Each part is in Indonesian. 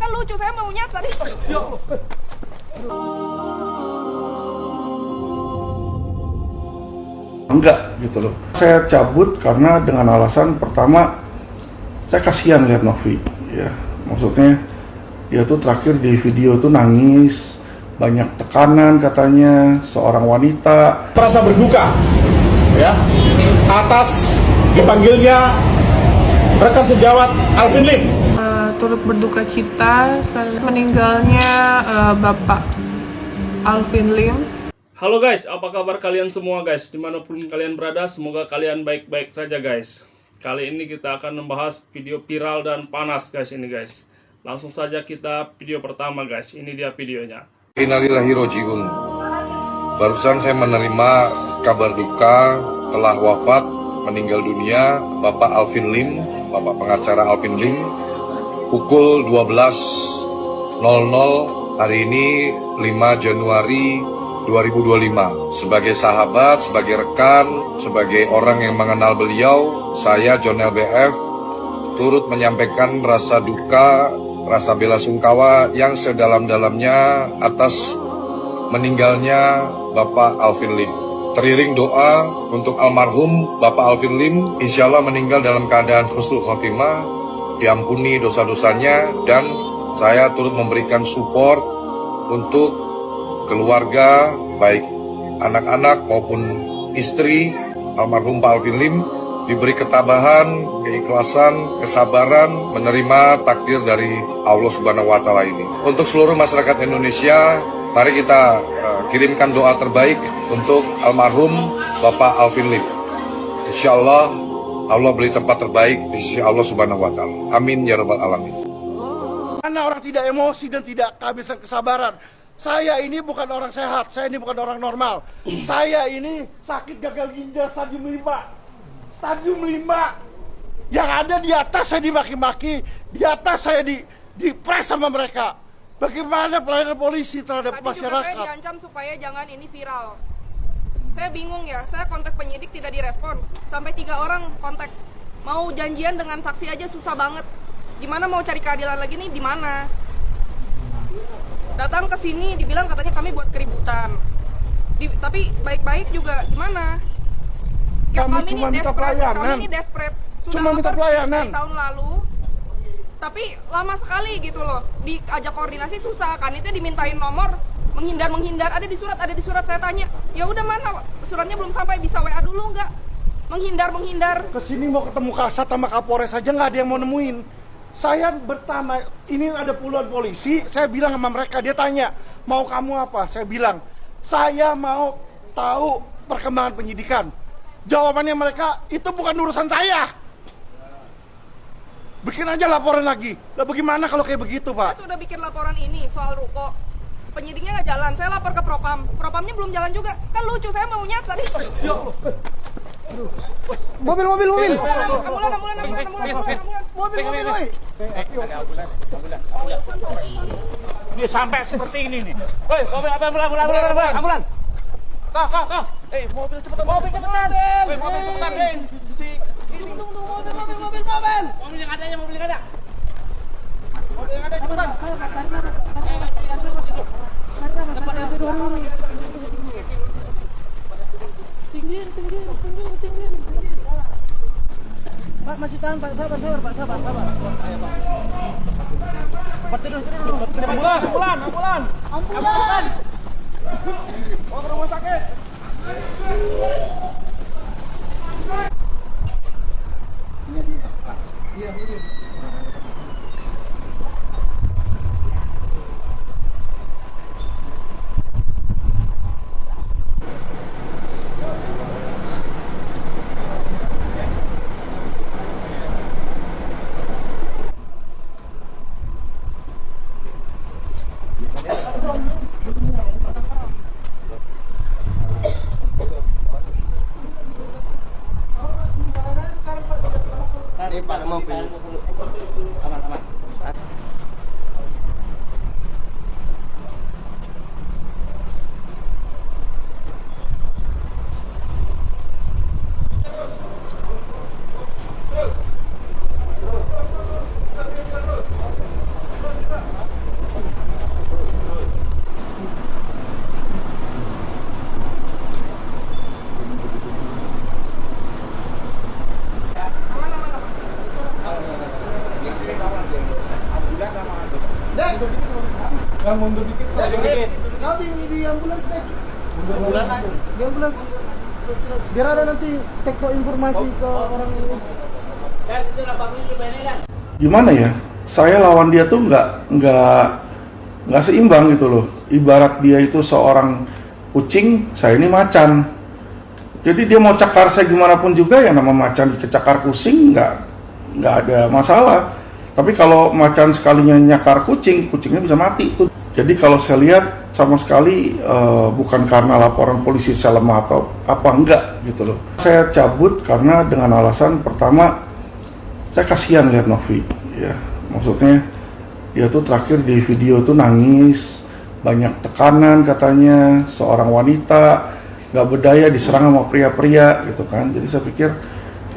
Kan lucu, saya maunya tadi. Enggak gitu loh. Saya cabut karena dengan alasan pertama saya kasihan lihat Novi ya. Maksudnya dia tuh terakhir di video tuh nangis, banyak tekanan katanya, seorang wanita. Merasa berduka ya atas dipanggilnya rekan sejawat Alvin Lim. Turut berduka cita meninggalnya Bapak Alvin Lim. Halo guys, apa kabar kalian semua guys? Dimanapun kalian berada, semoga kalian baik-baik saja guys. Kali ini kita akan membahas video viral dan panas guys ini guys. Langsung saja kita video pertama guys, ini dia videonya. Innalillahi rojiun. Barusan saya menerima kabar duka telah wafat meninggal dunia Bapak Alvin Lim, Bapak pengacara Alvin Lim, pukul 12.00 hari ini 5 Januari 2025. Sebagai sahabat, sebagai rekan, sebagai orang yang mengenal beliau, saya John LBF turut menyampaikan rasa duka, rasa bela sungkawa yang sedalam-dalamnya atas meninggalnya Bapak Alvin Lim. Teriring doa untuk almarhum Bapak Alvin Lim, insya Allah meninggal dalam keadaan husnul khotimah, diampuni dosa-dosanya, dan saya turut memberikan support untuk keluarga, baik anak-anak maupun istri almarhum Pak Alvin Lim, diberi ketabahan, keikhlasan, kesabaran menerima takdir dari Allah Subhanahu wa Ta'ala ini. Untuk seluruh masyarakat Indonesia, mari kita kirimkan doa terbaik untuk almarhum Bapak Alvin Lim. Insya Allah, Allah beri tempat terbaik di sisi Allah Subhanahu wa Ta'ala. Amin ya rabbal alamin. Karena orang tidak emosi dan tidak kehabisan kesabaran. Saya ini bukan orang sehat, saya ini bukan orang normal. Saya ini sakit gagal ginjal stadium 5. Stadium 5. Yang ada di atas saya dimaki-maki, di atas saya dipres sama mereka. Bagaimana pelayanan polisi terhadap masyarakat? Tadi juga saya diancam supaya jangan ini viral. Saya bingung ya, saya kontak penyidik tidak direspon. Sampai 3 orang kontak. Mau janjian dengan saksi aja susah banget. Gimana mau cari keadilan lagi nih, di mana? Datang ke sini dibilang katanya kami buat keributan. Tapi baik-baik juga gimana? Ya, Kami cuma minta pelayanan. Kami ini desperate. Sudah Cuma minta pelayanan. dari tahun lalu. Tapi lama sekali gitu loh. Diajak koordinasi susah. Kan itu dimintain nomor, menghindar. Ada di surat saya tanya. Ya udah mana? Suratnya belum sampai, bisa WA dulu nggak? Menghindar. Kesini mau ketemu Kasat sama Kapolres saja nggak ada yang mau nemuin. Saya bertanya, ini ada puluhan polisi, saya bilang sama mereka, dia tanya, mau kamu apa? Saya bilang, saya mau tahu perkembangan penyidikan. Jawabannya mereka, itu bukan urusan saya. Bikin aja laporan lagi. Lah bagaimana kalau kayak begitu, Pak? Saya sudah bikin laporan ini soal ruko. Penyidiknya nggak jalan, saya lapor ke Propam. Propamnya belum jalan juga. Kan lucu, saya maunya tadi. Mobil. Ambulan. Mobil, woi. Dia sampai seperti ini nih. Woi, ambulan. Kau. Mobil cepetan. Mobil cepetan. Tunggu, mobil. Mobil yang ada. Mobil yang ada cepetan. Tinggi. Pak, masih tahan, Pak. Sabar. Ambulan. Bawa ke rumah sakit. Iya, ini. Ini Pak mobil. Aman. Dek, Yang mundur dikit, Dek, kau di ambulans dek. Di ambulans. Biar ada nanti tekno informasi ke orang ini. Gimana ya? Saya lawan dia tuh nggak seimbang gitu loh. Ibarat dia itu seorang kucing, saya ini macan. Jadi dia mau cakar saya gimana pun juga, ya nama macan dicakar kucing nggak ada masalah. Tapi kalau macan sekalinya nyakar kucing, kucingnya bisa mati tuh. Jadi kalau saya lihat sama sekali bukan karena laporan polisi saya lemah atau apa, enggak gitu loh. Saya cabut karena dengan alasan pertama, saya kasihan lihat Novi, ya. Maksudnya dia tuh terakhir di video tuh nangis, banyak tekanan katanya, seorang wanita nggak berdaya diserang sama pria-pria gitu kan. Jadi saya pikir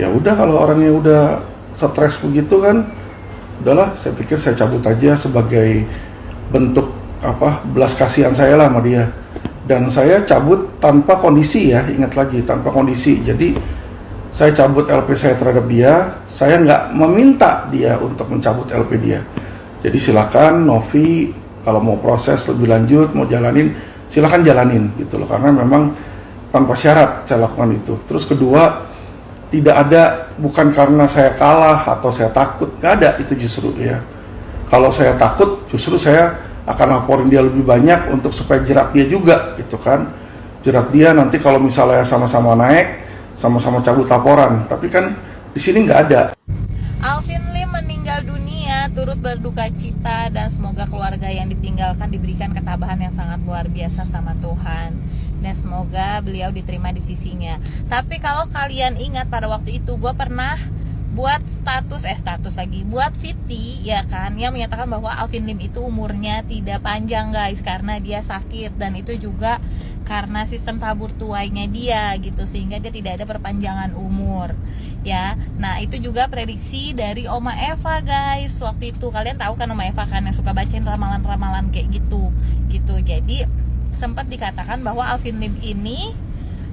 ya udah, kalau orangnya udah stres begitu kan, udahlah, saya pikir saya cabut aja sebagai bentuk belas kasihan saya lah sama dia. Dan saya cabut tanpa kondisi, ya, ingat lagi, tanpa kondisi. Jadi saya cabut LP saya terhadap dia, saya nggak meminta dia untuk mencabut LP dia. Jadi silakan Novi, kalau mau proses lebih lanjut, mau jalanin, silakan jalanin gitu loh. Karena memang tanpa syarat saya lakukan itu. Terus kedua, tidak ada, bukan karena saya kalah atau saya takut, nggak ada itu justru, ya. Kalau saya takut, justru saya akan laporin dia lebih banyak untuk supaya jerat dia juga gitu kan. Jerat dia nanti kalau misalnya sama-sama naik, sama-sama cabut laporan. Tapi kan di sini nggak ada. Alvin Lim meninggal dunia, turut berduka cita, dan semoga keluarga yang ditinggalkan diberikan ketabahan yang sangat luar biasa sama Tuhan, dan semoga beliau diterima di sisinya. Tapi kalau kalian ingat, pada waktu itu gue pernah buat buat VT, ya kan, yang menyatakan bahwa Alvin Lim itu umurnya tidak panjang guys, karena dia sakit, dan itu juga karena sistem tabur tuainya dia gitu, sehingga dia tidak ada perpanjangan umur, ya. Nah itu juga prediksi dari Oma Eva guys. Waktu itu kalian tahu kan Oma Eva kan, yang suka bacain ramalan-ramalan kayak gitu. Jadi sempat dikatakan bahwa Alvin Lim ini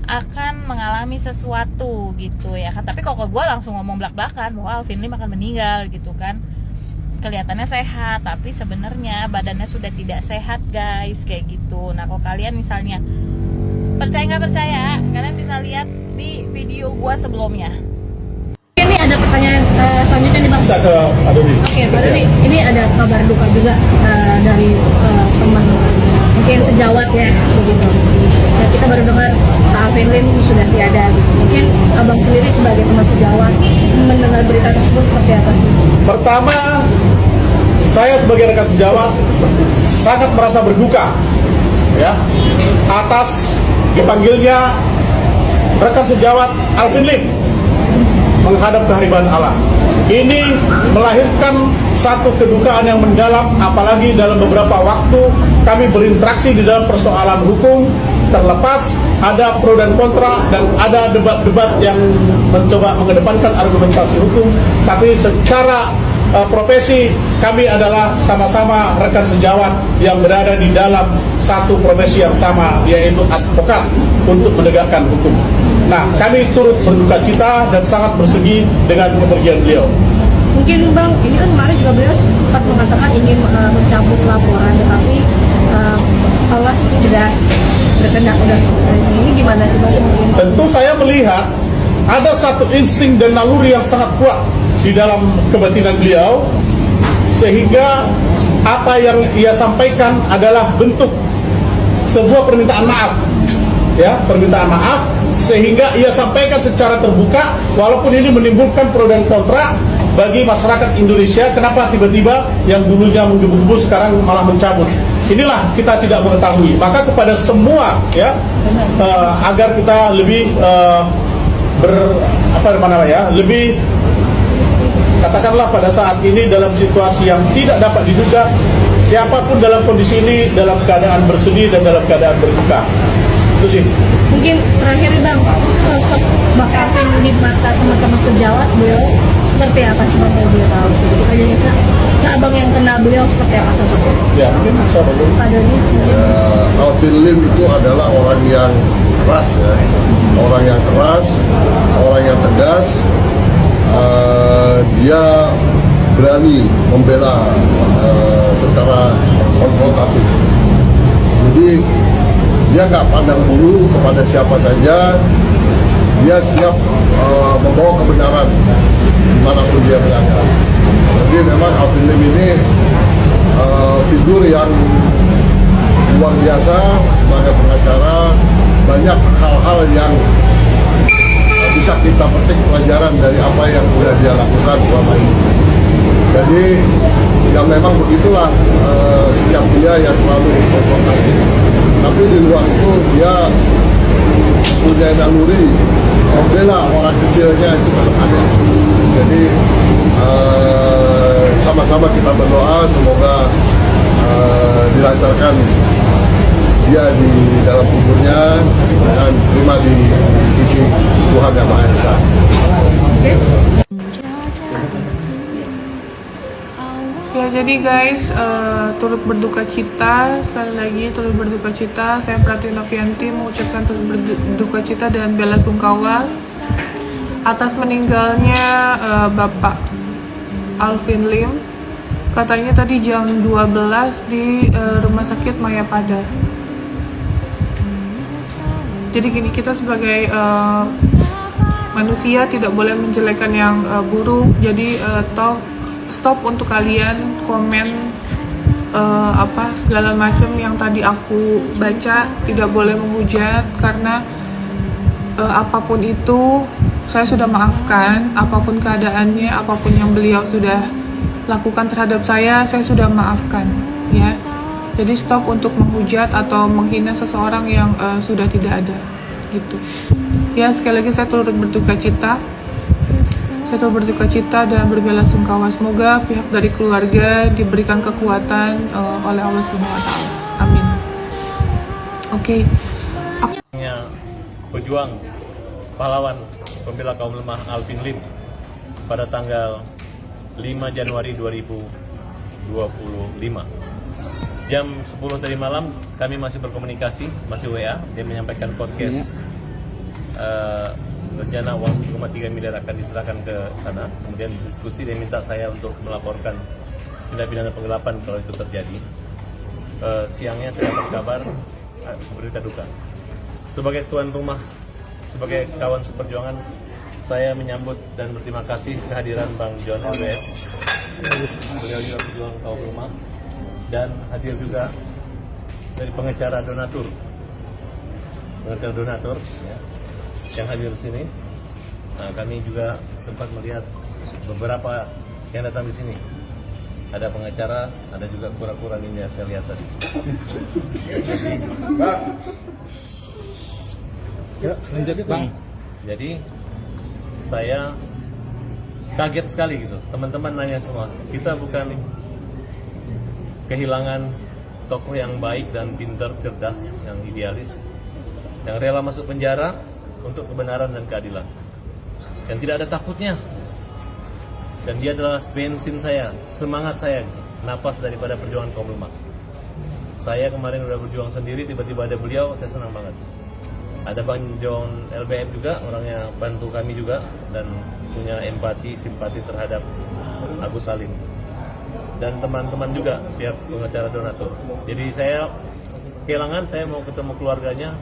akan mengalami sesuatu gitu, ya kan. Tapi kok gue langsung ngomong belak-belakan bahwa Alvin Lim akan meninggal gitu kan. Kelihatannya sehat, tapi sebenarnya badannya sudah tidak sehat guys, kayak gitu. Nah kalau kalian misalnya percaya nggak percaya, kalian bisa lihat di video gue sebelumnya. Ini ada pertanyaan selanjutnya nih Bang. Bisa ke Pak Dodi. Oke, Pak Dodi, ini ada kabar duka juga dari teman mungkin sejawat ya begitu. Ya, kita baru dengar Pak Alvin Lim sudah tiada gitu. Mungkin Abang sendiri sebagai teman sejawat mendengar berita tersebut seperti apa sih? Pertama, saya sebagai rekan sejawat sangat merasa berduka, ya, atas dipanggilnya rekan sejawat Alvin Lim menghadap kehariban Allah. Ini melahirkan satu kedukaan yang mendalam, apalagi dalam beberapa waktu kami berinteraksi di dalam persoalan hukum. Terlepas ada pro dan kontra dan ada debat-debat yang mencoba mengedepankan argumentasi hukum, tapi secara profesi kami adalah sama-sama rekan sejawat yang berada di dalam satu profesi yang sama, yaitu advokat untuk menegakkan hukum. Nah, kami turut berduka cita dan sangat bersedih dengan kepergian beliau. Mungkin Bang, ini kan kemarin juga beliau sempat mengatakan ingin mencabut laporan, tetapi Allah sudah berkehendak. Ini gimana sih Bang? Tentu saya melihat ada satu insting dan naluri yang sangat kuat di dalam kebatinan beliau, sehingga apa yang ia sampaikan adalah bentuk sebuah permintaan maaf, ya, permintaan maaf, sehingga ia sampaikan secara terbuka, walaupun ini menimbulkan pro dan kontra bagi masyarakat Indonesia. Kenapa tiba-tiba yang dulunya menggebu-gebu sekarang malah mencabut? Inilah kita tidak mengetahui. Maka kepada semua, ya, agar kita lebih lebih katakanlah pada saat ini dalam situasi yang tidak dapat diduga, siapapun dalam kondisi ini dalam keadaan bersedih dan dalam keadaan berduka. Itu sih. Mungkin terakhir Bang, sosok Bang Alvin di mata teman-teman sejawat beliau seperti apa sih Bang, beliau tahu sih? Kita seabang yang kenal beliau seperti apa sosoknya? Ya, mungkin bisa dulu. Alvin Lim itu adalah orang yang keras, ya, orang yang keras, orang yang tegas. Dia berani membela secara nggak pandang bulu kepada siapa saja, dia siap membawa kebenaran dimanapun dia berada. Jadi memang Alvin Lim ini figur yang luar biasa sebagai pengacara. Banyak hal-hal yang bisa kita petik pelajaran dari apa yang sudah dia lakukan selama ini. Jadi ya memang begitulah sikap dia yang selalu konfrontasi. Tapi di luar itu dia punya naluri membela orang kecilnya itu tetap ada. Jadi sama-sama kita berdoa semoga dilancarkan dia di dalam kuburnya dan terima di sisi Tuhan Yang Maha Esa. Ya jadi guys, turut berduka cita, sekali lagi turut berduka cita. Saya Prati Novianti mengucapkan turut berduka cita dan bela sungkawa atas meninggalnya Bapak Alvin Lim. Katanya tadi jam 12 di Rumah Sakit Mayapada. Jadi gini, kita sebagai manusia tidak boleh menjelekkan yang buruk. Jadi stop untuk kalian komen segala macam yang tadi aku baca. Tidak boleh menghujat karena apapun itu saya sudah maafkan. Apapun keadaannya, apapun yang beliau sudah lakukan terhadap saya sudah maafkan, ya. Jadi stop untuk menghujat atau menghina seseorang yang sudah tidak ada, gitu. Ya, sekali lagi saya turut berduka cita. Saya turut berduka cita dan berbela sungkawa. Semoga pihak dari keluarga diberikan kekuatan oleh Allah SWT. Amin. Oke. Pejuang pahlawan pembela kaum lemah Alvin Lim pada tanggal 5 Januari 2025. Jam 10 tadi malam kami masih berkomunikasi, masih WA. Dia menyampaikan podcast rencana uang 1,3 miliar akan diserahkan ke sana. Kemudian diskusi, dia minta saya untuk melaporkan tindak pidana penggelapan kalau itu terjadi. Siangnya saya dapat kabar berita duka. Sebagai tuan rumah, sebagai kawan seperjuangan, saya menyambut dan berterima kasih kehadiran Bang John LBF. Beliau juga pejuang kaum rumah. Dan hadir juga dari pengacara donatur ya, yang hadir di sini. Nah, kami juga sempat melihat beberapa yang datang di sini. Ada pengacara, ada juga kura-kura ninja saya lihat tadi. Jadi saya kaget sekali gitu. Teman-teman nanya semua, kita bukan kehilangan tokoh yang baik dan pintar, cerdas, yang idealis, yang rela masuk penjara untuk kebenaran dan keadilan, dan tidak ada takutnya. Dan dia adalah bensin saya, semangat saya, napas daripada perjuangan kaum lemah. Saya kemarin udah berjuang sendiri, tiba-tiba ada beliau, saya senang banget. Ada Bang John LBF juga, orangnya bantu kami juga dan punya empati, simpati terhadap Agus Salim. Dan teman-teman juga pihak pengacara donatur. Jadi saya kehilangan, saya mau ketemu keluarganya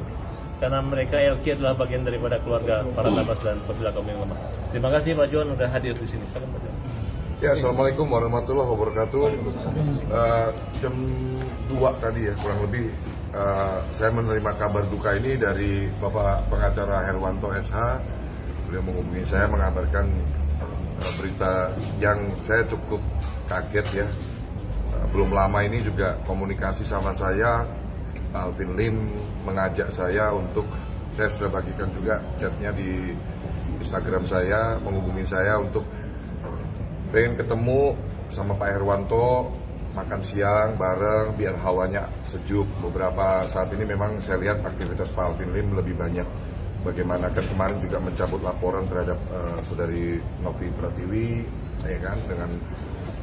karena mereka LK adalah bagian daripada keluarga para tabas dan pembela kaum yang lemah. Terima kasih Pak John udah hadir di sini. Salam Pak John. Ya, assalamualaikum warahmatullahi wabarakatuh. Jam 2 tadi ya kurang lebih saya menerima kabar duka ini dari Bapak Pengacara Herwanto SH. Beliau menghubungi saya mengabarkan berita yang saya cukup kaget ya. Belum lama ini juga komunikasi sama saya, Alvin Lim mengajak saya untuk, saya sudah bagikan juga chatnya di Instagram saya, menghubungi saya untuk pengen ketemu sama Pak Herwanto, makan siang bareng biar hawanya sejuk. Beberapa saat ini memang saya lihat aktivitas Pak Alvin Lim lebih banyak. Bagaimana kan kemarin juga mencabut laporan terhadap saudari Novi Pratiwi, ya kan, dengan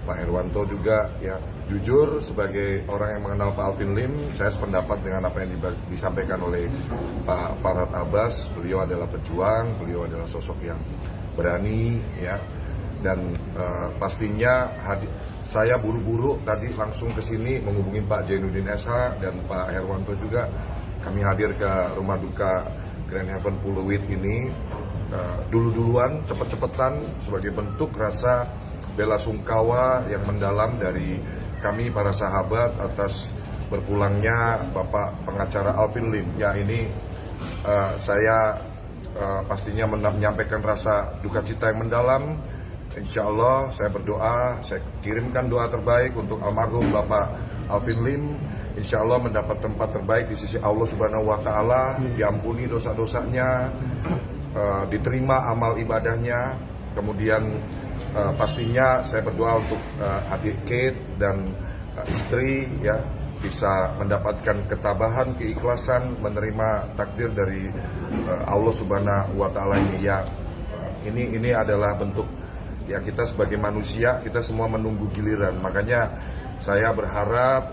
Pak Herwanto juga. Ya, jujur sebagai orang yang mengenal Pak Alvin Lim, saya sependapat dengan apa yang disampaikan oleh Pak Farhad Abbas. Beliau adalah pejuang, beliau adalah sosok yang berani, ya. Dan pastinya saya buru-buru tadi langsung ke sini menghubungi Pak Jainuddin SH dan Pak Herwanto juga, kami hadir ke rumah duka Grand Heaven Puluwit ini dulu-duluan, cepet-cepetan sebagai bentuk rasa bela sungkawa yang mendalam dari kami para sahabat atas berpulangnya Bapak pengacara Alvin Lim. Ya, ini saya pastinya menyampaikan rasa duka cita yang mendalam. Insya Allah saya berdoa, saya kirimkan doa terbaik untuk almarhum Bapak Alvin Lim. Insya Allah mendapat tempat terbaik di sisi Allah Subhanahu Wa Taala, diampuni dosa-dosanya, diterima amal ibadahnya. Kemudian pastinya saya berdoa untuk adik Kate dan istri ya bisa mendapatkan ketabahan, keikhlasan menerima takdir dari Allah Subhanahu Wa Taala ini. Ya, ini adalah bentuk ya kita sebagai manusia, kita semua menunggu giliran. Makanya saya berharap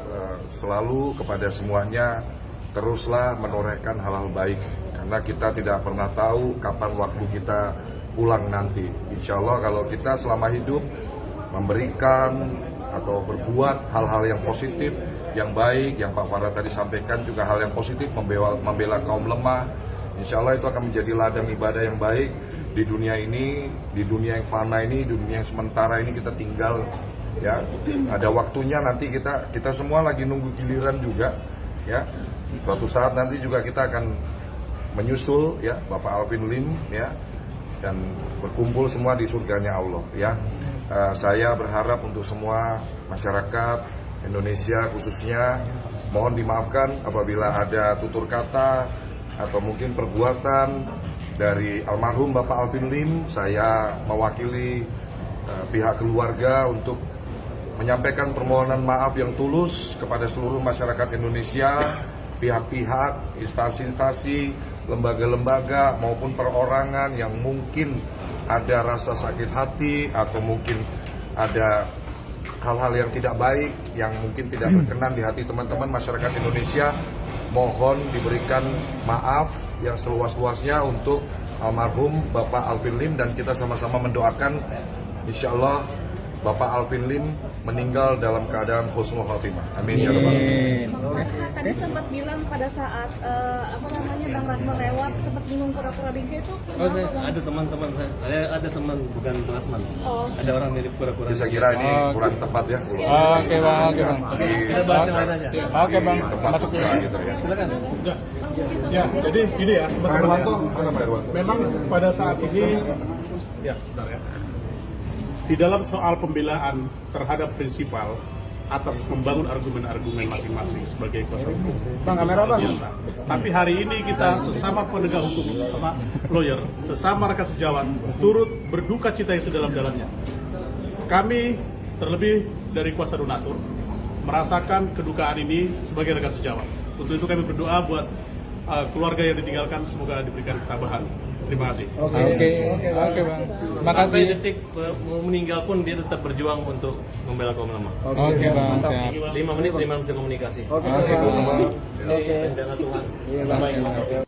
selalu kepada semuanya teruslah menorehkan hal-hal baik, karena kita tidak pernah tahu kapan waktu kita pulang nanti. Insya Allah kalau kita selama hidup memberikan atau berbuat hal-hal yang positif, yang baik, yang Pak Farah tadi sampaikan juga hal yang positif, membela kaum lemah, insya Allah itu akan menjadi ladang ibadah yang baik di dunia ini, di dunia yang fana ini, di dunia yang sementara ini kita tinggal. Ya, ada waktunya nanti kita semua lagi nunggu giliran juga. Ya, suatu saat nanti juga kita akan menyusul ya Bapak Alvin Lim ya, dan berkumpul semua di surganya Allah ya. Saya berharap untuk semua masyarakat Indonesia khususnya mohon dimaafkan apabila ada tutur kata atau mungkin perbuatan dari almarhum Bapak Alvin Lim. Saya mewakili pihak keluarga untuk menyampaikan permohonan maaf yang tulus kepada seluruh masyarakat Indonesia, pihak-pihak, instansi-instansi, lembaga-lembaga maupun perorangan yang mungkin ada rasa sakit hati atau mungkin ada hal-hal yang tidak baik yang mungkin tidak berkenan di hati teman-teman masyarakat Indonesia. Mohon diberikan maaf yang seluas-luasnya untuk almarhum Bapak Alvin Lim, dan kita sama-sama mendoakan insya Allah Bapak Alvin Lim meninggal dalam keadaan husnul khotimah. Amin ya rabbal alamin. Tadi sempat bilang pada saat Bang Rasman lewat sempat bingung pura-pura bingkai itu. Ada teman-teman saya, ada teman bukan Rasman. Ada orang mirip pura-pura. Saya kira ini kurang tepat ya. Oke bang. Kita bahas yang lain aja. Oke bang. Masuk gitu ya. Silakan. Ya, jadi gini ya, teman-teman. Memang pada saat ini, ya sebenarnya, di dalam soal pembelaan terhadap prinsipal atas membangun argumen-argumen masing-masing sebagai kuasa hukum, biasa. Tapi hari ini kita sesama penegak hukum, sesama lawyer, sesama rekan sejawat, turut berduka cita yang sedalam-dalamnya. Kami terlebih dari kuasa donatur merasakan kedukaan ini sebagai rekan sejawat. Untuk itu kami berdoa buat keluarga yang ditinggalkan, semoga diberikan ketabahan. Terima kasih. Oke bang. Makasih. Sampai detik mau meninggal pun dia tetap berjuang untuk membela kaum lemah. Oke bang. Siap. 5 menit 5 menit komunikasi. Oke. Rencana Tuhan. Baik.